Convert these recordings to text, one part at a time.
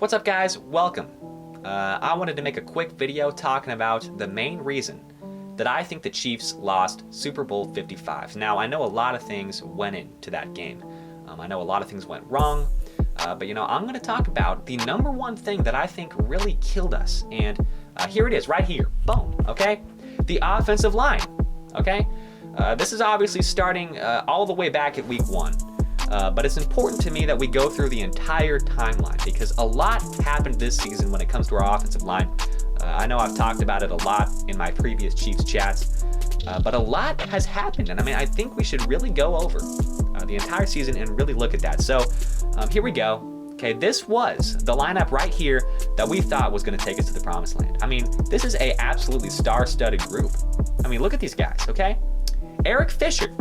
What's up, guys? Welcome. I wanted to make a quick video talking about the main reason that I think the Chiefs lost Super Bowl 55. Now, I know a lot of things went into that game. I know a lot of things went wrong, but I'm going to talk about the number one thing that I think really killed us. And here it is, right here. Boom. Okay? The offensive line. Okay? This is obviously starting all the way back at week 1. But it's important to me that we go through the entire timeline because a lot happened this season when it comes to our offensive line. I know I've talked about it a lot in my previous Chiefs chats, but a lot has happened. And I think we should really go over the entire season and really look at that. So here we go. Okay, this was the lineup right here that we thought was going to take us to the promised land. This is a absolutely star-studded group. Look at these guys, okay? Eric Fisher,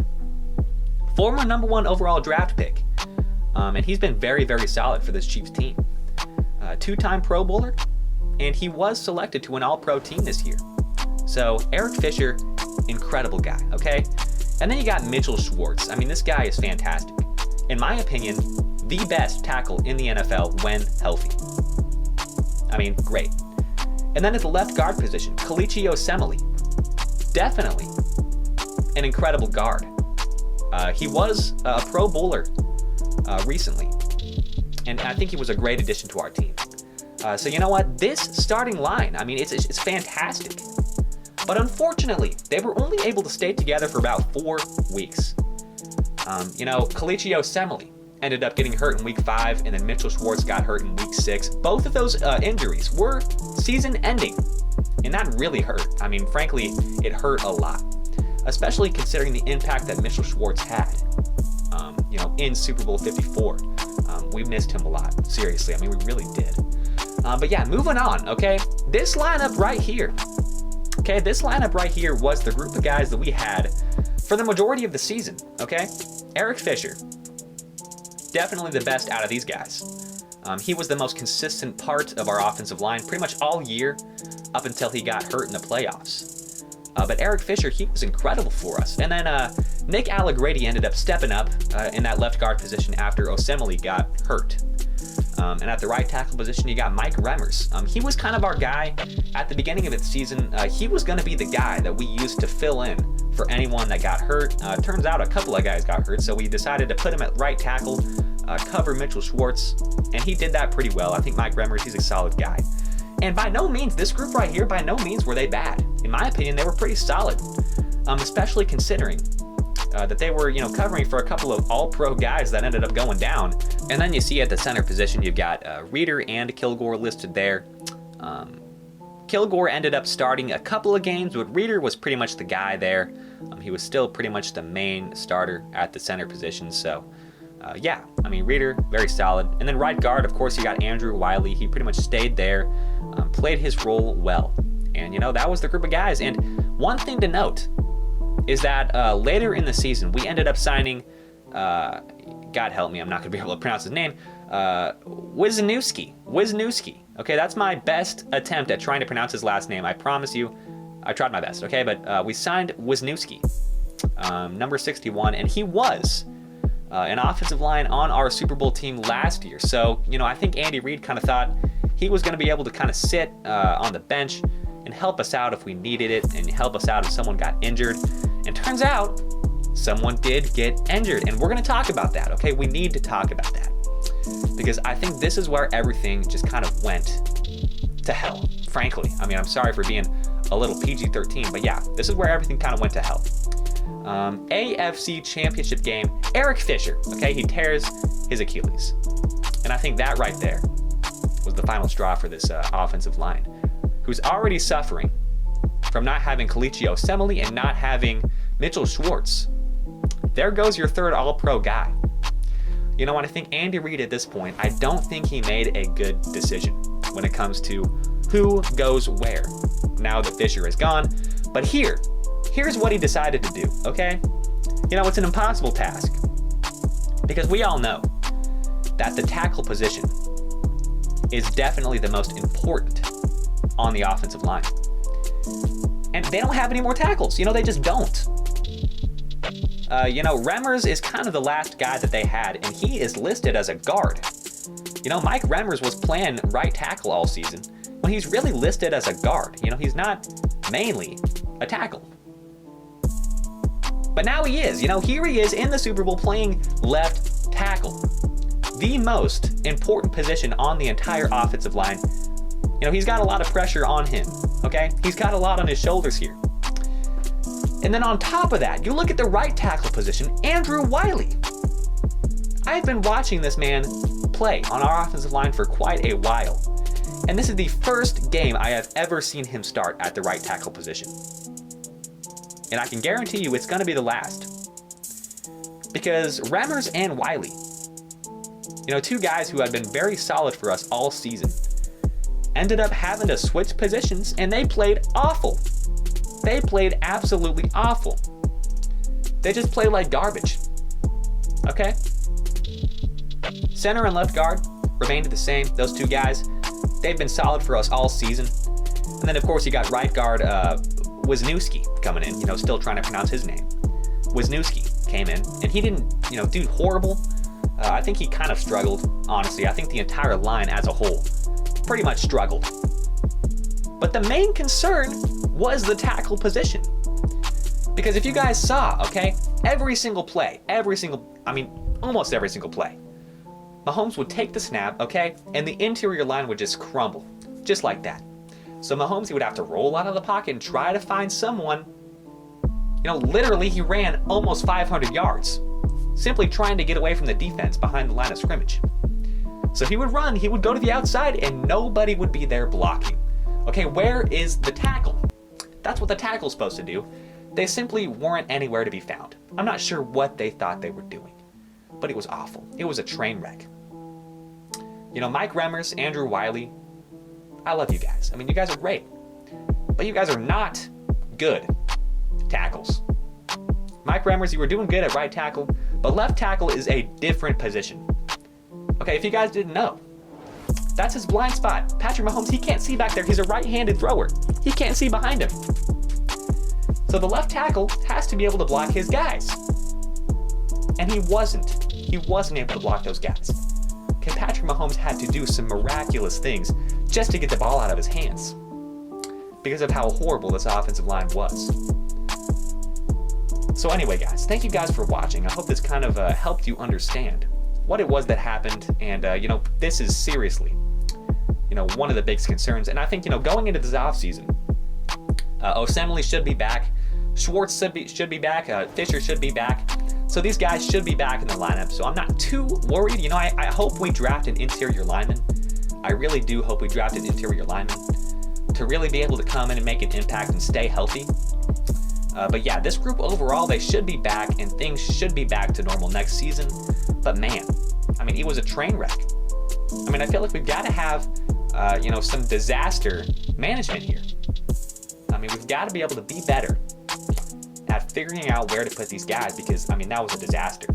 former number 1 overall draft pick, and he's been very, very solid for this Chiefs team. 2-time Pro Bowler, and he was selected to an All-Pro team this year. So Eric Fisher, incredible guy, okay? And then you got Mitchell Schwartz. This guy is fantastic. In my opinion, the best tackle in the NFL when healthy. Great. And then at the left guard position, Kelechi Osemele. Definitely an incredible guard. He was a Pro Bowler recently, and I think he was a great addition to our team. So you know what? This starting line, it's fantastic. But unfortunately, they were only able to stay together for about 4 weeks. Kelechi Osemele ended up getting hurt in week 5, and then Mitchell Schwartz got hurt in week 6. Both of those injuries were season-ending, and that really hurt. Frankly, it hurt a lot, especially considering the impact that Mitchell Schwartz had, in Super Bowl 54. We missed him a lot, seriously. We really did. But yeah, moving on, okay? This lineup right here, was the group of guys that we had for the majority of the season, okay? Eric Fisher, definitely the best out of these guys. He was the most consistent part of our offensive line pretty much all year up until he got hurt in the playoffs. But Eric Fisher, he was incredible for us. And then Nick Allegretti ended up stepping up in that left guard position after Osemele got hurt. And at the right tackle position, you got Mike Remmers. He was kind of our guy at the beginning of the season. He was going to be the guy that we used to fill in for anyone that got hurt. Turns out a couple of guys got hurt, so we decided to put him at right tackle, cover Mitchell Schwartz, and he did that pretty well. I think Mike Remmers, he's a solid guy. And by no means, this group right here, by no means were they bad. In my opinion, they were pretty solid, especially considering that they were, covering for a couple of all-pro guys that ended up going down. And then you see at the center position, you've got Reeder and Kilgore listed there. Kilgore ended up starting a couple of games, but Reeder was pretty much the guy there. He was still pretty much the main starter at the center position. So, yeah, Reeder, very solid. And then right guard, of course, you got Andrew Wiley. He pretty much stayed there, played his role well. And, that was the group of guys. And one thing to note is that later in the season, we ended up signing, God help me, I'm not going to be able to pronounce his name, Wisniewski. Okay, that's my best attempt at trying to pronounce his last name. I promise you, I tried my best, okay? But we signed Wisniewski, number 61, and he was an offensive line on our Super Bowl team last year. So, I think Andy Reid kind of thought he was going to be able to kind of sit on the bench and help us out if we needed it and help us out if someone got injured. And turns out someone did get injured, and we're going to talk about that, okay? We need to talk about that because I think this is where everything just kind of went to hell, frankly. I'm sorry for being a little PG-13, but yeah, this is where everything kind of went to hell. AFC Championship game, Eric Fisher, okay? He tears his Achilles. And I think that right there was the final straw for this offensive line, who's already suffering from not having Kelechi Osemele and not having Mitchell Schwartz. There goes your third All-Pro guy. I think Andy Reid at this point, I don't think he made a good decision when it comes to who goes where now that Fisher is gone. But here's what he decided to do, okay? It's an impossible task because we all know that the tackle position is definitely the most important on the offensive line. And they don't have any more tackles. They just don't. Remmers is kind of the last guy that they had, and he is listed as a guard. You know, Mike Remmers was playing right tackle all season when he's really listed as a guard. You know, he's not mainly a tackle. But now he is. You know, here he is in the Super Bowl playing left tackle. The most important position on the entire offensive line. You know, he's got a lot of pressure on him, okay? He's got a lot on his shoulders here. And then on top of that, you look at the right tackle position, Andrew Wiley. I've been watching this man play on our offensive line for quite a while. And this is the first game I have ever seen him start at the right tackle position. And I can guarantee you it's going to be the last. Because Remmers and Wiley, you know, two guys who have been very solid for us all season, ended up having to switch positions, and they played awful. They played absolutely awful. They just played like garbage. Okay? Center and left guard remained the same. Those two guys, they've been solid for us all season. And then, of course, you got right guard Wisniewski coming in, you know, still trying to pronounce his name. Wisniewski came in, and he didn't, you know, do horrible. I think he kind of struggled, honestly. I think the entire line as a whole pretty much struggled. But the main concern was the tackle position. Because if you guys saw, okay, every single play, almost every single play, Mahomes would take the snap, okay, and the interior line would just crumble, just like that. So Mahomes, he would have to roll out of the pocket and try to find someone. You know, literally he ran almost 500 yards, simply trying to get away from the defense behind the line of scrimmage. So he would run, he would go to the outside, and nobody would be there blocking. Okay, where is the tackle? That's what the tackle's supposed to do. They simply weren't anywhere to be found. I'm not sure what they thought they were doing, but it was awful. It was a train wreck. You know, Mike Remmers, Andrew Wiley, I love you guys. I mean, you guys are great, but you guys are not good tackles. Mike Remmers, you were doing good at right tackle, but left tackle is a different position. Okay, if you guys didn't know, that's his blind spot. Patrick Mahomes, he can't see back there. He's a right-handed thrower. He can't see behind him. So the left tackle has to be able to block his guys. And he wasn't. He wasn't able to block those guys. Okay, Patrick Mahomes had to do some miraculous things just to get the ball out of his hands because of how horrible this offensive line was. So anyway, guys, thank you guys for watching. I hope this kind of helped you understand what it was that happened. And, you know, this is seriously, you know, one of the biggest concerns. And I think, you know, going into this offseason, Osemele should be back. Schwartz should be back. Fisher should be back. So these guys should be back in the lineup. So I'm not too worried. You know, I hope we draft an interior lineman. I really do hope we draft an interior lineman to really be able to come in and make an impact and stay healthy. But yeah, this group overall, they should be back and things should be back to normal next season. But man, I mean, it was a train wreck. I mean, I feel like we've got to have, you know, some disaster management here. I mean, we've got to be able to be better at figuring out where to put these guys because, I mean, that was a disaster.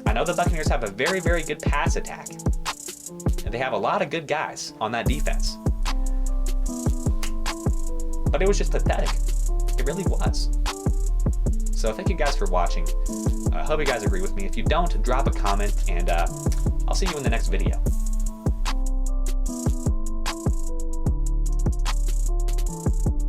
I know the Buccaneers have a very, very good pass attack, and they have a lot of good guys on that defense. But it was just pathetic. It really was. So thank you guys for watching. I hope you guys agree with me. If you don't, drop a comment, and I'll see you in the next video.